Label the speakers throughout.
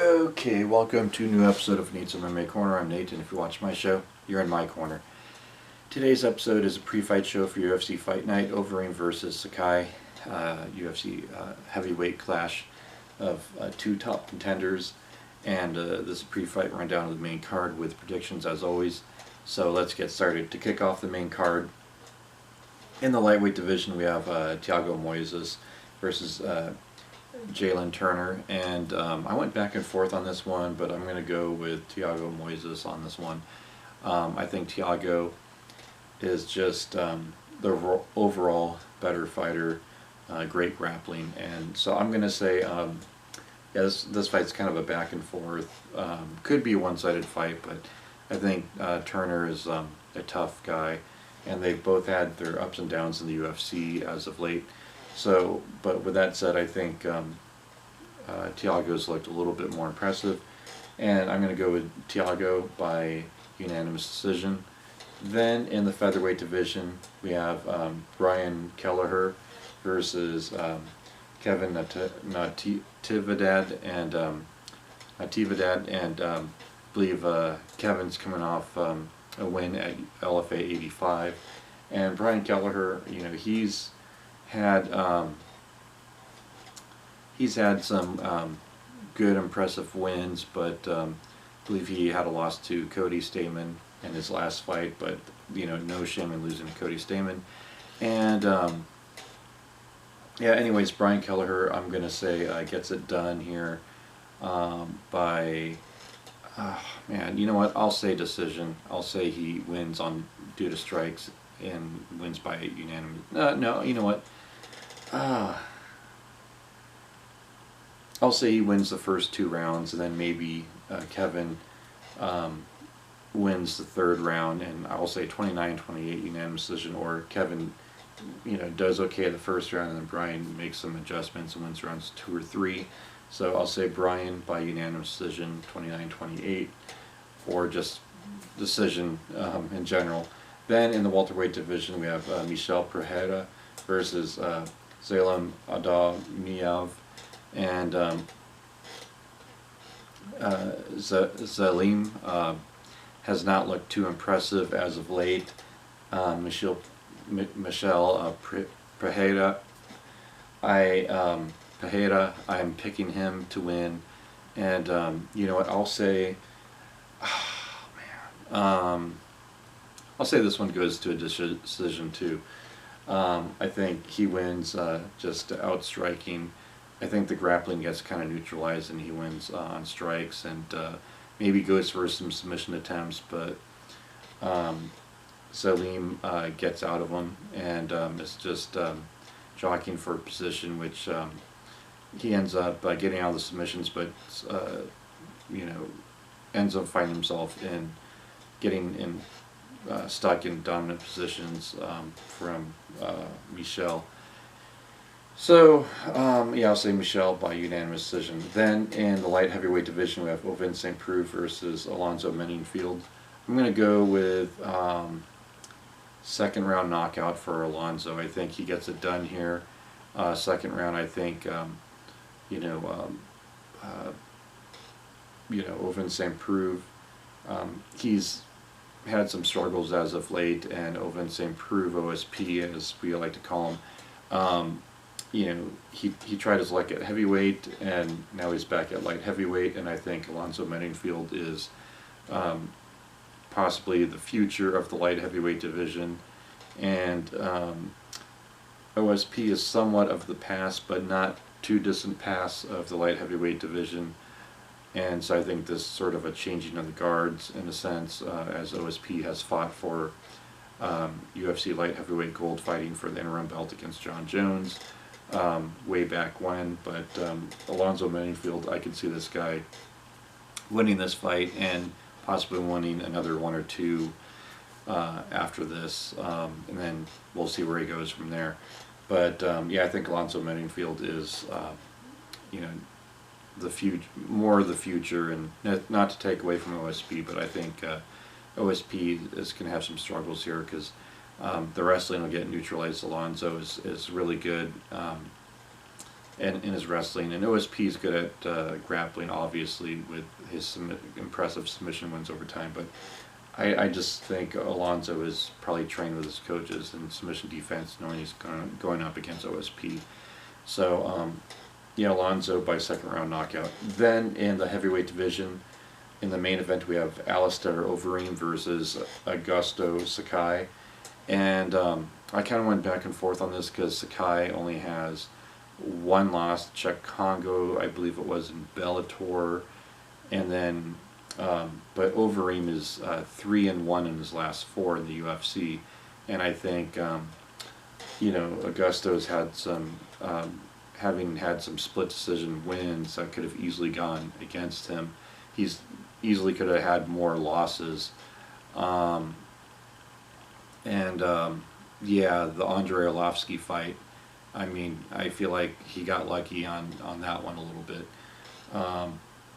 Speaker 1: Okay, welcome to a new episode of Nate's MMA Corner. I'm Nate, and if you watch my show, you're in my corner. Today's episode is a pre-fight show for UFC Fight Night, Overeem versus Sakai, UFC heavyweight clash of two top contenders, and this is a pre-fight rundown of the main card with predictions as always. So let's get started. To kick off the main card, in the lightweight division we have Thiago Moises versus Jalen Turner, and I went back and forth on this one, but I'm going to go with Thiago Moises on this one. I think Thiago is just the overall better fighter, great grappling, and so I'm going to say, yeah, this fight's kind of a back and forth. Could be a one-sided fight, but I think Turner is a tough guy, and they've both had their ups and downs in the UFC as of late. So, but with that said, I think Thiago's looked a little bit more impressive, and I'm going to go with Thiago by unanimous decision. Then in the featherweight division, we have Brian Kelleher versus Kevin Natividad, and I believe Kevin's coming off a win at LFA 85, and Brian Kelleher, you know, he's had some good, impressive wins, but I believe he had a loss to Cody Stamann in his last fight, but you know, no shame in losing to Cody Stamann. And yeah, anyways, Brian Kelleher, I'm gonna say gets it done here by man, you know what? I'll say decision. I'll say he wins on due to strikes and wins by unanimous. No, you know what? I'll say he wins the first two rounds, and then maybe Kevin wins the third round, and I'll say 29-28 unanimous decision, or Kevin, you know, does okay the first round, and then Brian makes some adjustments and wins rounds 2 or 3. So I'll say Brian by unanimous decision, 29-28, or just decision in general. Then in the welterweight division, we have Michel Pereira versus Zalem Adamiav, and Zalem has not looked too impressive as of late. Michel Pereira, I'm picking him to win, and you know what? I'll say, oh man, I'll say this one goes to a decision too. I think he wins just outstriking. I think the grappling gets kind of neutralized, and he wins on strikes, and maybe goes for some submission attempts, but Zalem gets out of him, and it's just jockeying for position, which he ends up getting out of the submissions, but you know, ends up finding himself in getting in stuck in dominant positions from Michel. So yeah, I'll say Michel by unanimous decision. Then in the light heavyweight division, we have Overeem St. Preux versus Alonzo Menningfield. I'm going to go with second round knockout for Alonzo. I think he gets it done here. Second round, I think Overeem St. Preux, he's had some struggles as of late, and Overeem St. Preux, OSP as we like to call him, you know, he tried his luck at heavyweight, and now he's back at light heavyweight, and I think Alonzo Menningfield is possibly the future of the light heavyweight division, and OSP is somewhat of the past, but not too distant past of the light heavyweight division, and so I think this is sort of a changing of the guards in a sense, as OSP has fought for UFC light heavyweight gold, fighting for the interim belt against John Jones way back when, but Alonzo Menningfield, I could see this guy winning this fight and possibly winning another one or two after this, and then we'll see where he goes from there. But yeah, I think Alonzo Menningfield is you know, more of the future, and not to take away from OSP, but I think OSP is going to have some struggles here, because the wrestling will get neutralized. Alonzo is really good. and in his wrestling. And OSP is good at grappling, obviously, with his impressive submission wins over time. But I just think Alonzo is probably trained with his coaches in submission defense, knowing he's going up against OSP. So, yeah, Alonzo by second round knockout. Then in the heavyweight division, in the main event, we have Alistair Overeem versus Augusto Sakai. And I kind of went back and forth on this because Sakai only has one loss, Czech Congo, I believe it was, in Bellator. And then, but Overeem is 3-1 in his last 4 in the UFC. And I think, you know, Augusto's had some, having had some split decision wins that could have easily gone against him. He's easily could have had more losses. Yeah, the Andrei Arlovsky fight, I mean, I feel like he got lucky on that one a little bit.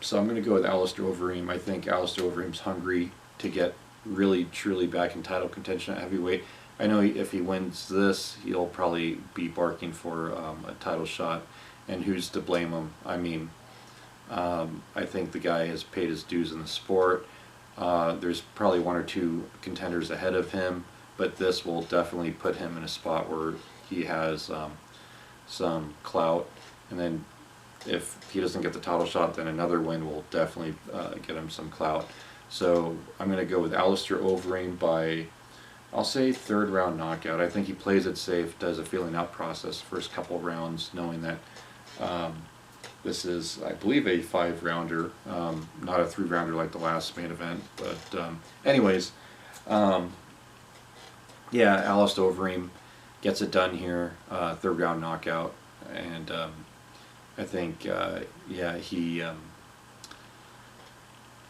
Speaker 1: So I'm going to go with Alistair Overeem. I think Alistair Overeem's hungry to get really, truly back in title contention at heavyweight. I know if he wins this, he'll probably be barking for a title shot, and who's to blame him? I mean, I think the guy has paid his dues in the sport. There's probably 1 or 2 contenders ahead of him, but this will definitely put him in a spot where he has some clout, and then if he doesn't get the title shot, then another win will definitely get him some clout. So I'm going to go with Alistair Overeem by, I'll say, 3rd round knockout. I think he plays it safe, does a feeling out process first couple rounds, knowing that this is, I believe, a 5-rounder, not a 3-rounder like the last main event. But anyways, yeah, Alistair Overeem gets it done here, 3rd round knockout, and I think, yeah,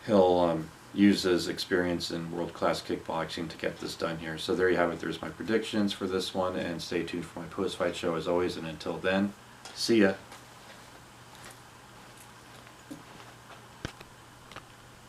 Speaker 1: he'll use his experience in world-class kickboxing to get this done here. So there you have it. There's my predictions for this one, and stay tuned for my post-fight show as always. And until then, see ya.